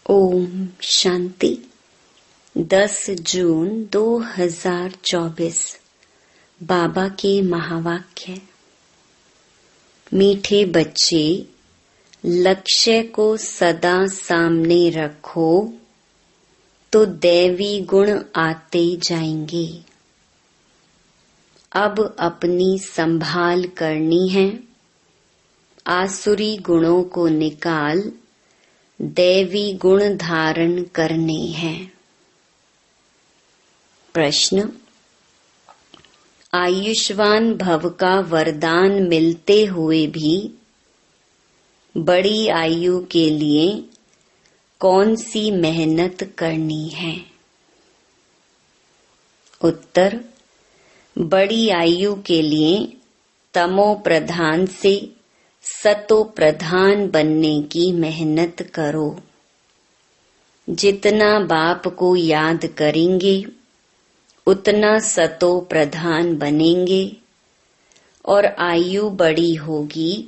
ओम शांति। 10 जून 2024 बाबा के महावाक्य। मीठे बच्चे, लक्ष्य को सदा सामने रखो तो दैवी गुण आते जाएंगे। अब अपनी संभाल करनी है। आसुरी गुणों को निकाल दैवी गुण धारण करने हैं। प्रश्न: आयुष्मान भव का वरदान मिलते हुए भी बड़ी आयु के लिए कौन सी मेहनत करनी है? उत्तर: बड़ी आयु के लिए तमो प्रधान से सतो प्रधान बनने की मेहनत करो। जितना बाप को याद करेंगे उतना सतो प्रधान बनेंगे और आयु बड़ी होगी,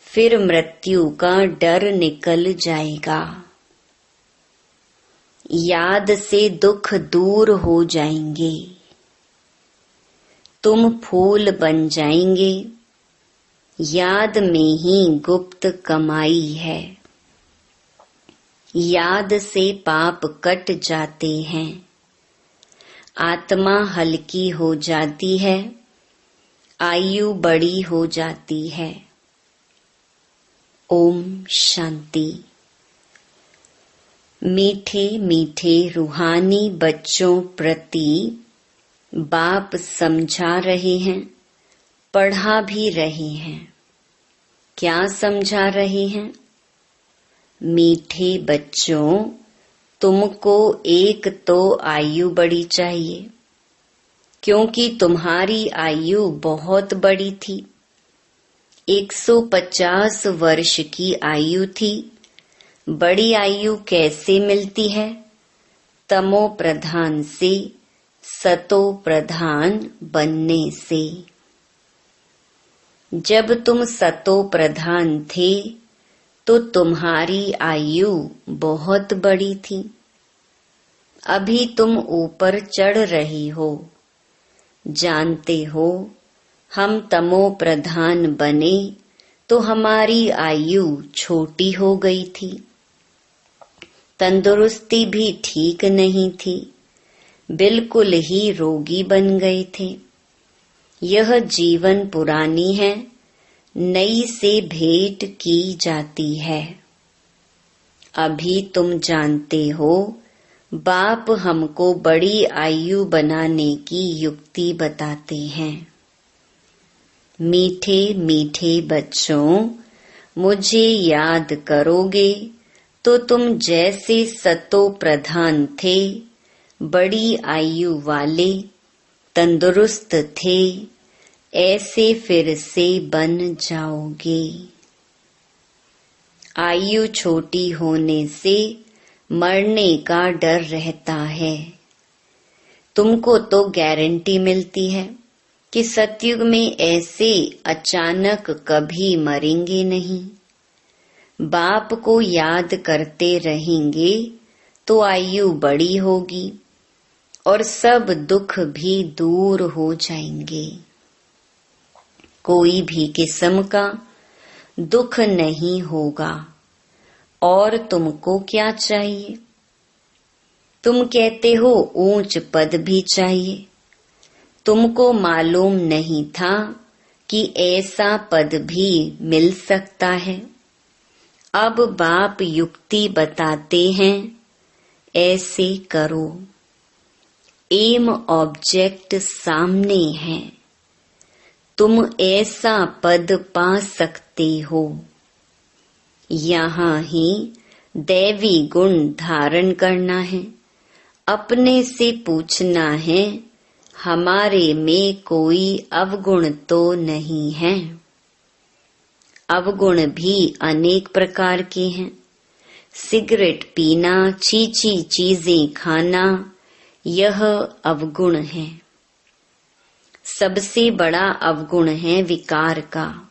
फिर मृत्यु का डर निकल जाएगा। याद से दुख दूर हो जाएंगे। तुम फूल बन जाएंगे। याद में ही गुप्त कमाई है। याद से पाप कट जाते हैं। आत्मा हल्की हो जाती है। आयु बड़ी हो जाती है। ओम शांति। मीठे मीठे रूहानी बच्चों प्रति बाप समझा रहे हैं, पढ़ा भी रहे हैं। क्या समझा रहे हैं? मीठे बच्चों, तुमको एक तो आयु बड़ी चाहिए, क्योंकि तुम्हारी आयु बहुत बड़ी थी। 150 वर्ष की आयु थी। बड़ी आयु कैसे मिलती है? तमो प्रधान से सतो प्रधान बनने से। जब तुम सतो प्रधान थे तो तुम्हारी आयु बहुत बड़ी थी। अभी तुम ऊपर चढ़ रही हो। जानते हो, हम तमो प्रधान बने तो हमारी आयु छोटी हो गई थी। तंदुरुस्ती भी ठीक नहीं थी। बिल्कुल ही रोगी बन गए थे। यह जीवन पुरानी है, नई से भेंट की जाती है। अभी तुम जानते हो, बाप हमको बड़ी आयु बनाने की युक्ति बताते हैं। मीठे मीठे बच्चों, मुझे याद करोगे तो तुम जैसे सतो प्रधान थे, बड़ी आयु वाले, तंदुरुस्त थे, ऐसे फिर से बन जाओगे। आयु छोटी होने से मरने का डर रहता है। तुमको तो गारंटी मिलती है कि सतयुग में ऐसे अचानक कभी मरेंगे नहीं। बाप को याद करते रहेंगे तो आयु बड़ी होगी और सब दुख भी दूर हो जाएंगे। कोई भी किस्म का दुख नहीं होगा। और तुमको क्या चाहिए? तुम कहते हो ऊंच पद भी चाहिए। तुमको मालूम नहीं था कि ऐसा पद भी मिल सकता है। अब बाप युक्ति बताते हैं, ऐसे करो। एम ऑब्जेक्ट सामने है। तुम ऐसा पद पा सकते हो। यहाँ ही दैवी गुण धारण करना है। अपने से पूछना है, हमारे में कोई अवगुण तो नहीं है? अवगुण भी अनेक प्रकार के हैं। सिगरेट पीना, छीछी चीजें खाना, यह अवगुण है। सबसे बड़ा अवगुण है विकार का,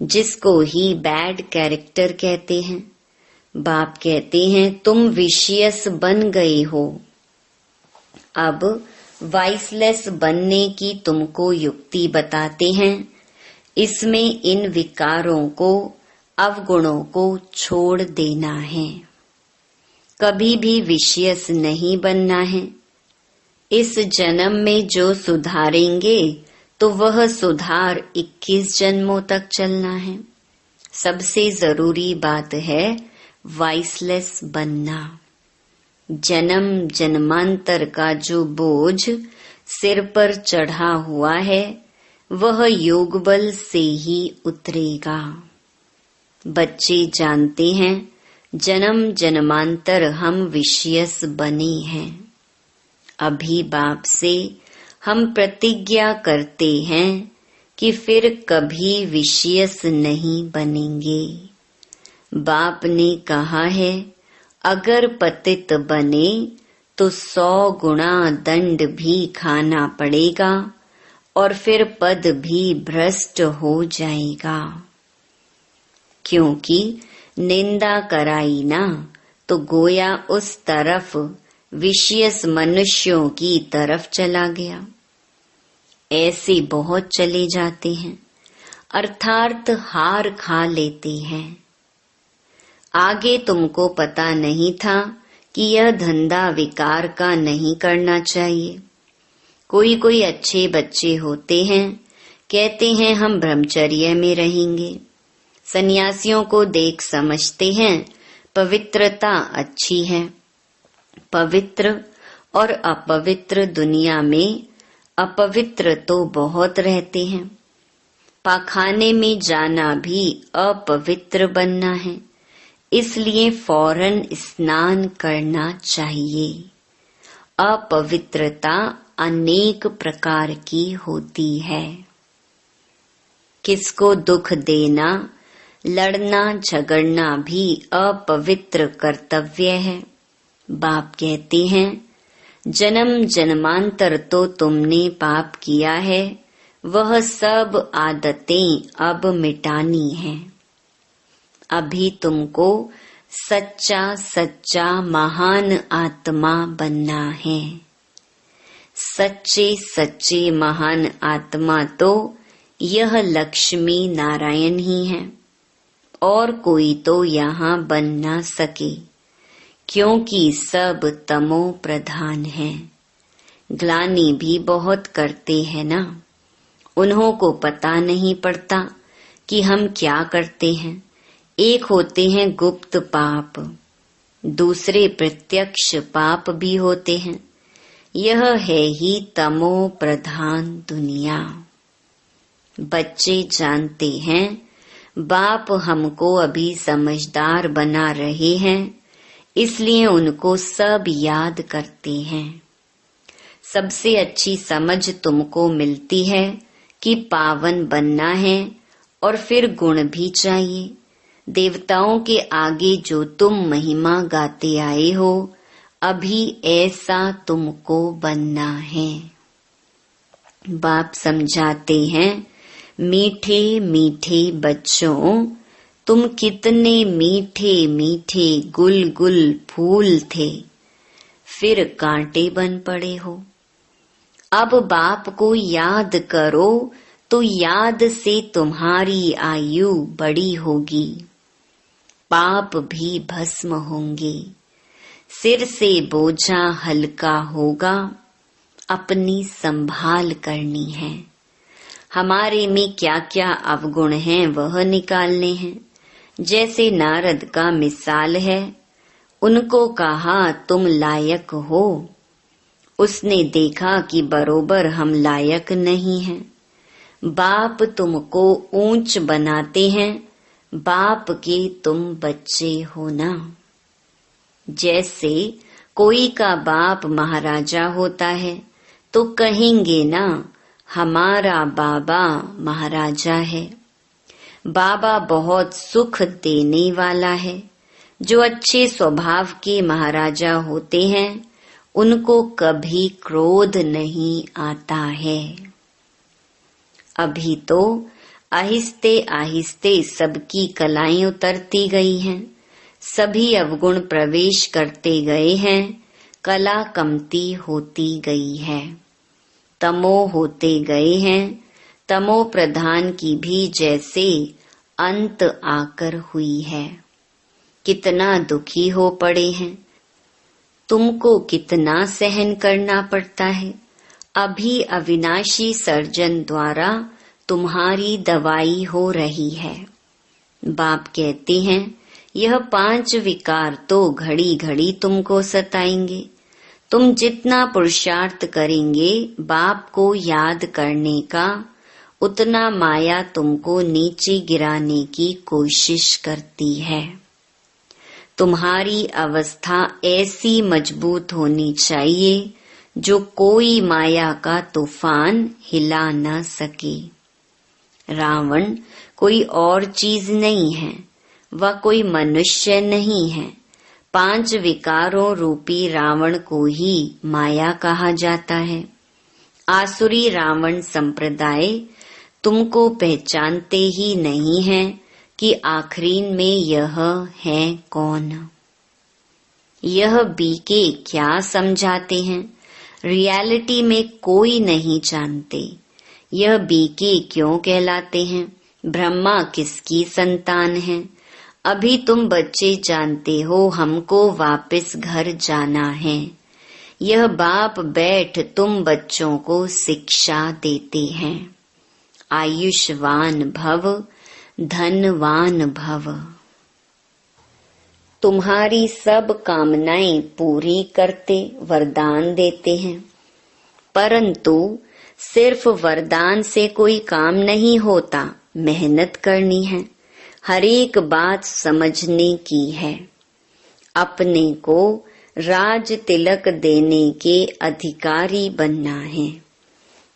जिसको ही बैड कैरेक्टर कहते हैं। बाप कहते हैं तुम विशियस बन गए हो, अब वाइसलेस बनने की तुमको युक्ति बताते हैं। इसमें इन विकारों को, अवगुणों को छोड़ देना है, कभी भी विशियस नहीं बनना है। इस जन्म में जो सुधारेंगे तो वह सुधार 21 जन्मों तक चलना है। सबसे जरूरी बात है वाइसलेस बनना। जन्म जन्मांतर का जो बोझ सिर पर चढ़ा हुआ है वह योग बल से ही उतरेगा। बच्चे जानते हैं जन्म जन्मांतर हम विशियस बने हैं। अभी बाप से हम प्रतिज्ञा करते हैं कि फिर कभी विशियस नहीं बनेंगे। बाप ने कहा है अगर पतित बने तो 100 गुना दंड भी खाना पड़ेगा और फिर पद भी भ्रष्ट हो जाएगा। क्योंकि निंदा कराई ना तो गोया उस तरफ विशियस मनुष्यों की तरफ चला गया। ऐसे बहुत चले जाते हैं, अर्थात हार खा लेते हैं। आगे तुमको पता नहीं था कि यह धंधा विकार का नहीं करना चाहिए। कोई कोई अच्छे बच्चे होते हैं, कहते हैं हम ब्रह्मचर्य में रहेंगे। सन्यासियों को देख समझते हैं पवित्रता अच्छी है। पवित्र और अपवित्र दुनिया में अपवित्र तो बहुत रहते हैं। पाखाने में जाना भी अपवित्र बनना है, इसलिए फौरन स्नान करना चाहिए। अपवित्रता अनेक प्रकार की होती है। किसको दुख देना, लड़ना झगड़ना भी अपवित्र कर्तव्य है। बाप कहते हैं जन्म जन्मांतर तो तुमने पाप किया है, वह सब आदतें अब मिटानी हैं। अभी तुमको सच्चा सच्चा महान आत्मा बनना है। सच्चे सच्चे महान आत्मा तो यह लक्ष्मी नारायण ही है, और कोई तो यहाँ बन ना सके, क्योंकि सब तमो प्रधान है। ग्लानि भी बहुत करते हैं ना, उन्हों को पता नहीं पड़ता कि हम क्या करते हैं। एक होते हैं गुप्त पाप, दूसरे प्रत्यक्ष पाप भी होते हैं। यह है ही तमो प्रधान दुनिया। बच्चे जानते हैं बाप हमको अभी समझदार बना रहे हैं, इसलिए उनको सब याद करते हैं। सबसे अच्छी समझ तुमको मिलती है कि पावन बनना है और फिर गुण भी चाहिए। देवताओं के आगे जो तुम महिमा गाते आए हो, अभी ऐसा तुमको बनना है। बाप समझाते हैं मीठे मीठे बच्चों, तुम कितने मीठे मीठे गुल गुल फूल थे, फिर कांटे बन पड़े हो। अब बाप को याद करो तो याद से तुम्हारी आयु बड़ी होगी, पाप भी भस्म होंगे, सिर से बोझा हल्का होगा। अपनी संभाल करनी है। हमारे में क्या क्या अवगुण हैं वह निकालने हैं। जैसे नारद का मिसाल है, उनको कहा तुम लायक हो, उसने देखा कि बरोबर हम लायक नहीं हैं। बाप तुमको ऊंच बनाते हैं, बाप के तुम बच्चे हो ना। जैसे कोई का बाप महाराजा होता है तो कहेंगे ना हमारा बाबा महाराजा है। बाबा बहुत सुख देने वाला है। जो अच्छे स्वभाव के महाराजा होते हैं उनको कभी क्रोध नहीं आता है। अभी तो आहिस्ते आहिस्ते सबकी कलाएं उतरती गई हैं, सभी अवगुण प्रवेश करते गए हैं, कला कमती होती गई है। तमो होते गए हैं, तमो प्रधान की भी जैसे अंत आकर हुई है। कितना दुखी हो पड़े हैं, तुमको कितना सहन करना पड़ता है। अभी अविनाशी सर्जन द्वारा तुम्हारी दवाई हो रही है। बाप कहते हैं यह 5 विकार तो घड़ी घड़ी तुमको सताएंगे। तुम जितना पुरुषार्थ करेंगे बाप को याद करने का, उतना माया तुमको नीचे गिराने की कोशिश करती है। तुम्हारी अवस्था ऐसी मजबूत होनी चाहिए जो कोई माया का तूफान हिला न सके। रावण कोई और चीज नहीं है, वह कोई मनुष्य नहीं है। 5 विकारों रूपी रावण को ही माया कहा जाता है। आसुरी रावण संप्रदाय तुमको पहचानते ही नहीं है कि आखिरीन में यह है कौन। यह बीके क्या समझाते हैं, रियलिटी में कोई नहीं जानते। यह बीके क्यों कहलाते हैं, ब्रह्मा किसकी संतान है। अभी तुम बच्चे जानते हो हमको वापस घर जाना है। यह बाप बैठ तुम बच्चों को शिक्षा देते हैं। आयुष्वान भव, धनवान भव। तुम्हारी सब कामनाएं पूरी करते वरदान देते हैं, परंतु सिर्फ वरदान से कोई काम नहीं होता, मेहनत करनी है, हर एक बात समझने की है। अपने को राज तिलक देने के अधिकारी बनना है।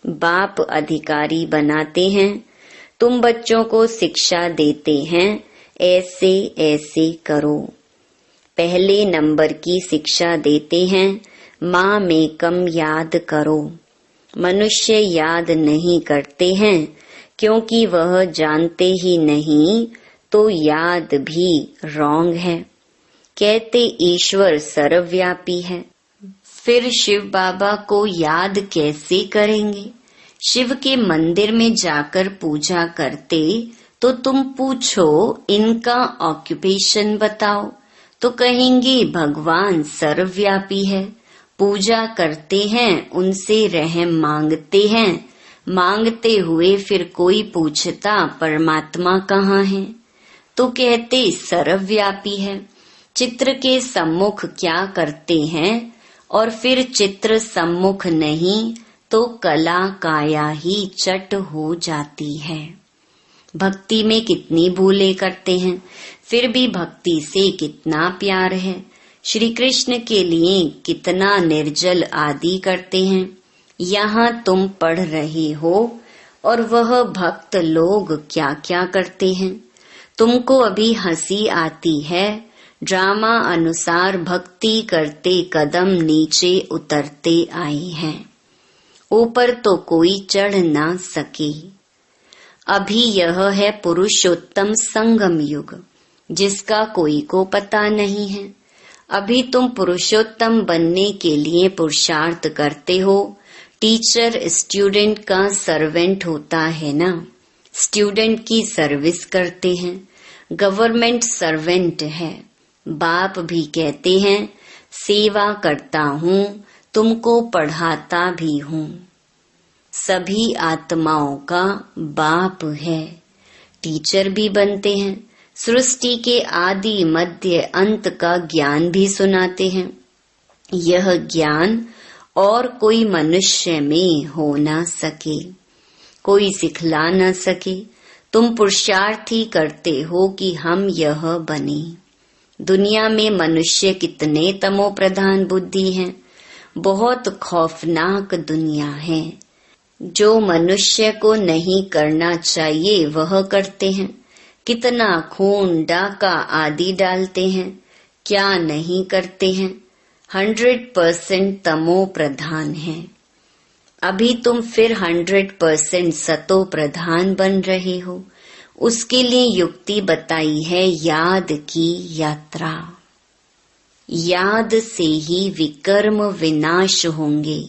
बाप अधिकारी बनाते हैं, तुम बच्चों को शिक्षा देते हैं, ऐसे ऐसे करो। पहले नंबर की शिक्षा देते हैं, माँ में कम याद करो। मनुष्य याद नहीं करते हैं क्योंकि वह जानते ही नहीं, तो याद भी रॉन्ग है। कहते ईश्वर सर्वव्यापी है, फिर शिव बाबा को याद कैसे करेंगे। शिव के मंदिर में जाकर पूजा करते तो तुम पूछो इनका ऑक्यूपेशन बताओ, तो कहेंगे भगवान सर्वव्यापी है। पूजा करते हैं, उनसे रहम मांगते हैं, मांगते हुए फिर कोई पूछता परमात्मा कहाँ है, तो कहते सर्वव्यापी है। चित्र के सम्मुख क्या करते हैं, और फिर चित्र सम्मुख नहीं तो कला काया ही चट हो जाती है। भक्ति में कितनी भूलें करते हैं, फिर भी भक्ति से कितना प्यार है। श्री कृष्ण के लिए कितना निर्जल आदि करते हैं। यहाँ तुम पढ़ रहे हो और वह भक्त लोग क्या क्या करते हैं। तुमको अभी हंसी आती है, ड्रामा अनुसार भक्ति करते कदम नीचे उतरते आए हैं। ऊपर तो कोई चढ़ ना सके। अभी यह है पुरुषोत्तम संगम युग, जिसका कोई को पता नहीं है। अभी तुम पुरुषोत्तम बनने के लिए पुरुषार्थ करते हो। टीचर स्टूडेंट का सर्वेंट होता है ना, स्टूडेंट की सर्विस करते हैं। गवर्नमेंट सर्वेंट है। बाप भी कहते हैं सेवा करता हूँ, तुमको पढ़ाता भी हूँ। सभी आत्माओं का बाप है, टीचर भी बनते हैं। सृष्टि के आदि मध्य अंत का ज्ञान भी सुनाते हैं। यह ज्ञान और कोई मनुष्य में हो ना सके, कोई सिखला न सके। तुम पुरुषार्थ ही करते हो कि हम यह बने। दुनिया में मनुष्य कितने तमो प्रधान बुद्धि हैं। बहुत खौफनाक दुनिया है। जो मनुष्य को नहीं करना चाहिए वह करते हैं। कितना खून डाका आदि डालते हैं, क्या नहीं करते हैं। 100% तमो प्रधान है। अभी तुम फिर 100% सतो प्रधान बन रहे हो। उसके लिए युक्ति बताई है याद की यात्रा। याद से ही विकर्म विनाश होंगे,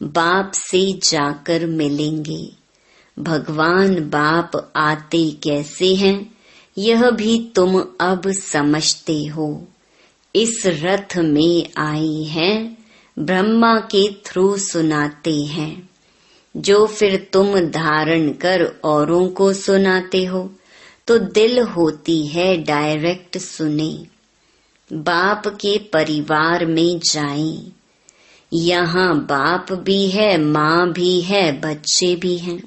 बाप से जाकर मिलेंगे। भगवान बाप आते कैसे हैं यह भी तुम अब समझते हो। इस रथ में आई हैं, ब्रह्मा के थ्रू सुनाते हैं, जो फिर तुम धारण कर औरों को सुनाते हो, तो दिल होती है डायरेक्ट सुने। बाप के परिवार में जाएं, यहाँ बाप भी है, माँ भी है, बच्चे भी हैं।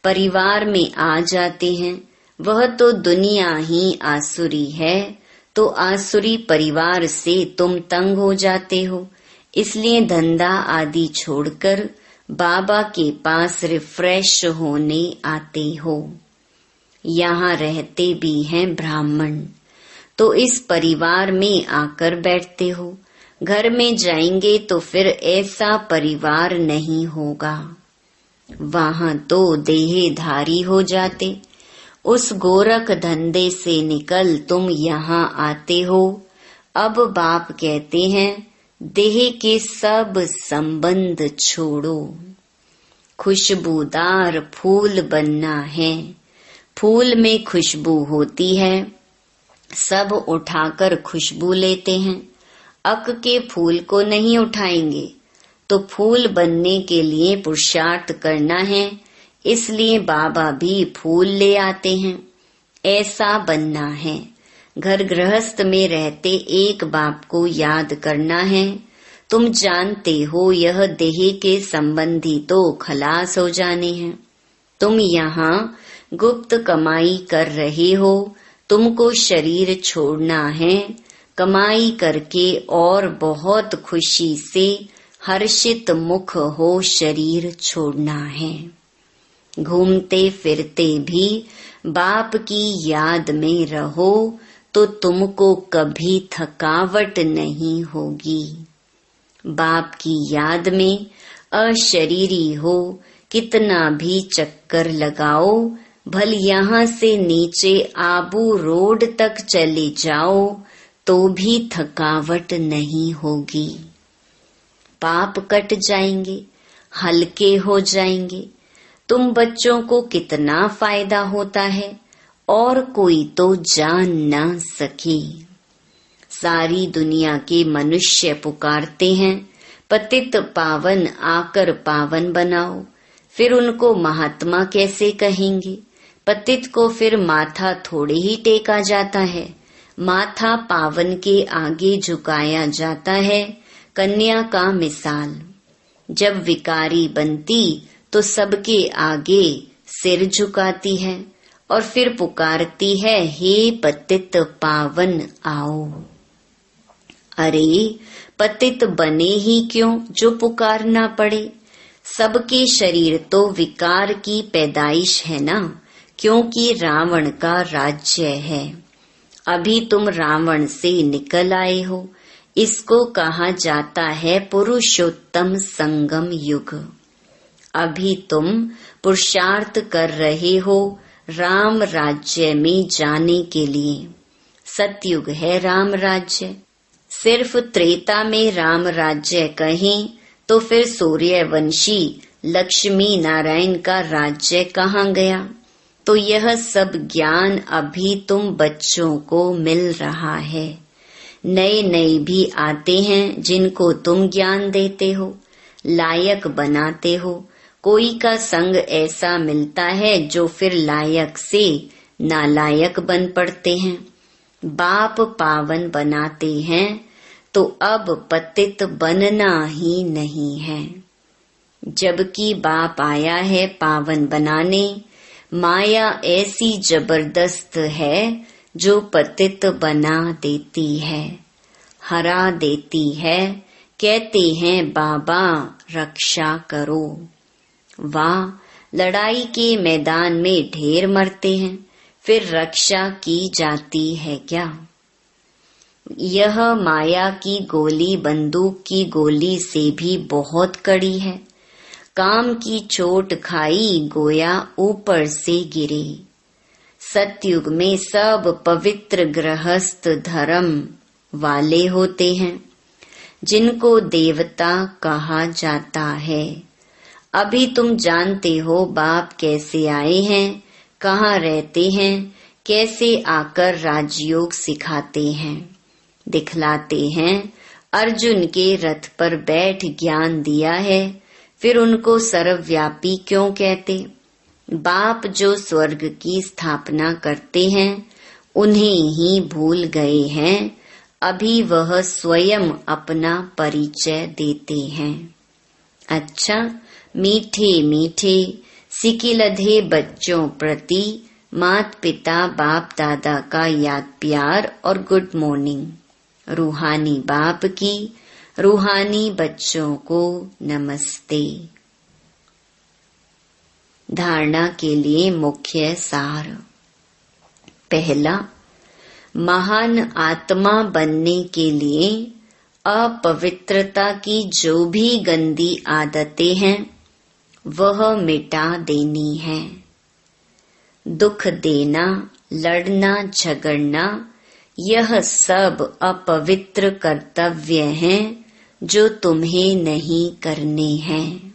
परिवार में आ जाते हैं, वह तो दुनिया ही आसुरी है, तो आसुरी परिवार से तुम तंग हो जाते हो, इसलिए धंधा आदि छोड़कर बाबा के पास रिफ्रेश होने आते हो। यहाँ रहते भी हैं ब्राह्मण, तो इस परिवार में आकर बैठते हो। घर में जाएंगे तो फिर ऐसा परिवार नहीं होगा, वहाँ तो देहधारी हो जाते। उस गोरख धंधे से निकल तुम यहाँ आते हो। अब बाप कहते हैं देह के सब संबंध छोड़ो, खुशबूदार फूल बनना है। फूल में खुशबू होती है, सब उठाकर खुशबू लेते हैं। अक के फूल को नहीं उठाएंगे, तो फूल बनने के लिए पुरुषार्थ करना है, इसलिए बाबा भी फूल ले आते हैं। ऐसा बनना है। घर गृहस्थ में रहते एक बाप को याद करना है। तुम जानते हो यह देह के संबंधी तो खलास हो जाने हैं। तुम यहाँ गुप्त कमाई कर रहे हो, तुमको शरीर छोड़ना है। कमाई करके और बहुत खुशी से हर्षित मुख हो शरीर छोड़ना है। घूमते फिरते भी बाप की याद में रहो, तो तुमको कभी थकावट नहीं होगी। बाप की याद में अशरीरी हो, कितना भी चक्कर लगाओ, भल यहाँ से नीचे आबू रोड तक चले जाओ, तो भी थकावट नहीं होगी। पाप कट जाएंगे, हल्के हो जाएंगे। तुम बच्चों को कितना फायदा होता है, और कोई तो जान ना सके। सारी दुनिया के मनुष्य पुकारते हैं पतित पावन आकर पावन बनाओ, फिर उनको महात्मा कैसे कहेंगे। पतित को फिर माथा थोड़े ही टेका जाता है, माथा पावन के आगे झुकाया जाता है। कन्या का मिसाल, जब विकारी बनती तो सबके आगे सिर झुकाती है और फिर पुकारती है हे पतित पावन आओ। अरे पतित बने ही क्यों जो पुकारना पड़े। सबके शरीर तो विकार की पैदाइश है ना, क्योंकि रावण का राज्य है। अभी तुम रावण से निकल आए हो, इसको कहा जाता है पुरुषोत्तम संगम युग। अभी तुम पुरुषार्थ कर रहे हो राम राज्य में जाने के लिए। सतयुग है राम राज्य। सिर्फ त्रेता में राम राज्य कहें तो फिर सूर्यवंशी लक्ष्मी नारायण का राज्य कहाँ गया। तो यह सब ज्ञान अभी तुम बच्चों को मिल रहा है। नए नए भी आते हैं जिनको तुम ज्ञान देते हो, लायक बनाते हो। कोई का संग ऐसा मिलता है जो फिर लायक से नालायक बन पड़ते हैं। बाप पावन बनाते हैं तो अब पतित बनना ही नहीं है, जबकि बाप आया है पावन बनाने। माया ऐसी जबरदस्त है जो पतित बना देती है, हरा देती है। कहते हैं बाबा रक्षा करो। वाह, लड़ाई के मैदान में ढेर मरते हैं, फिर रक्षा की जाती है क्या। यह माया की गोली बंदूक की गोली से भी बहुत कड़ी है। काम की चोट खाई गोया ऊपर से गिरे। सतयुग में सब पवित्र गृहस्थ धर्म वाले होते हैं, जिनको देवता कहा जाता है। अभी तुम जानते हो बाप कैसे आए हैं, कहाँ रहते हैं, कैसे आकर राजयोग सिखाते हैं, दिखलाते हैं। अर्जुन के रथ पर बैठ ज्ञान दिया है, फिर उनको सर्वव्यापी क्यों कहते? बाप जो स्वर्ग की स्थापना करते हैं उन्हें ही भूल गए हैं। अभी वह स्वयं अपना परिचय देते हैं। अच्छा, मीठे मीठे सिकिलधे बच्चों प्रति मात पिता बाप दादा का याद प्यार और गुड मॉर्निंग। रूहानी बाप की रूहानी बच्चों को नमस्ते। धारणा के लिए मुख्य सार। पहला, महान आत्मा बनने के लिए अपवित्रता की जो भी गंदी आदतें हैं वह मिटा देनी है। दुख देना, लड़ना, झगड़ना, यह सब अपवित्र कर्तव्य हैं जो तुम्हें नहीं करने हैं।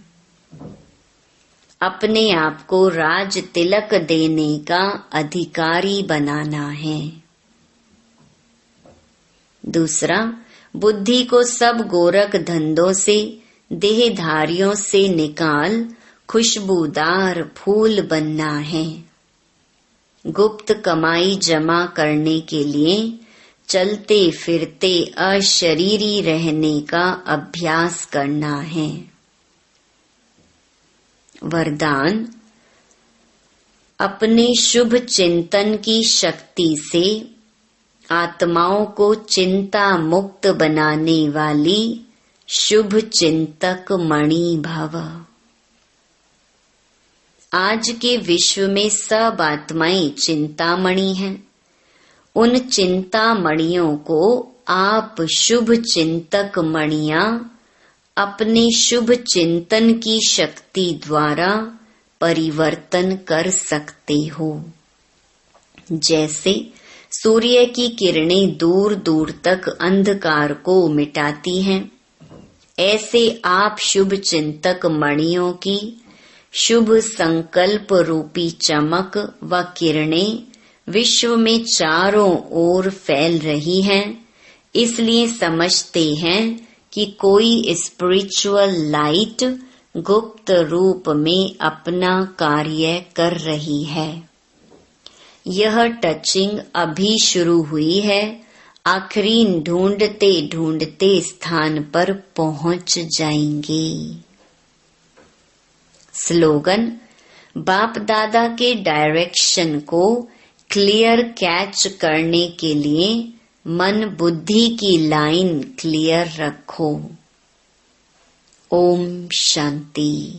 अपने आप को राज तिलक देने का अधिकारी बनाना है। दूसरा, बुद्धि को सब गोरख धंधों से, देहधारियों से निकाल खुशबूदार फूल बनना है। गुप्त कमाई जमा करने के लिए चलते फिरते अशरीरी रहने का अभ्यास करना है। वरदान, अपने शुभ चिंतन की शक्ति से आत्माओं को चिंता मुक्त बनाने वाली शुभ चिंतक मणि भव। आज के विश्व में सब आत्माएं चिंतामणि हैं। उन चिंतामणियों को आप शुभ चिंतक मणियां अपने शुभ चिंतन की शक्ति द्वारा परिवर्तन कर सकते हो। जैसे सूर्य की किरणें दूर दूर तक अंधकार को मिटाती हैं, ऐसे आप शुभ चिंतक मणियों की शुभ संकल्प रूपी चमक व किरणें विश्व में चारों ओर फैल रही हैं। इसलिए समझते हैं कि कोई स्पिरिचुअल लाइट गुप्त रूप में अपना कार्य कर रही है। यह टचिंग अभी शुरू हुई है, आखिरी ढूंढते ढूंढते स्थान पर पहुंच जाएंगे। स्लोगन, बाप दादा के डायरेक्शन को क्लियर कैच करने के लिए मन बुद्धि की लाइन क्लियर रखो। ओम शांति।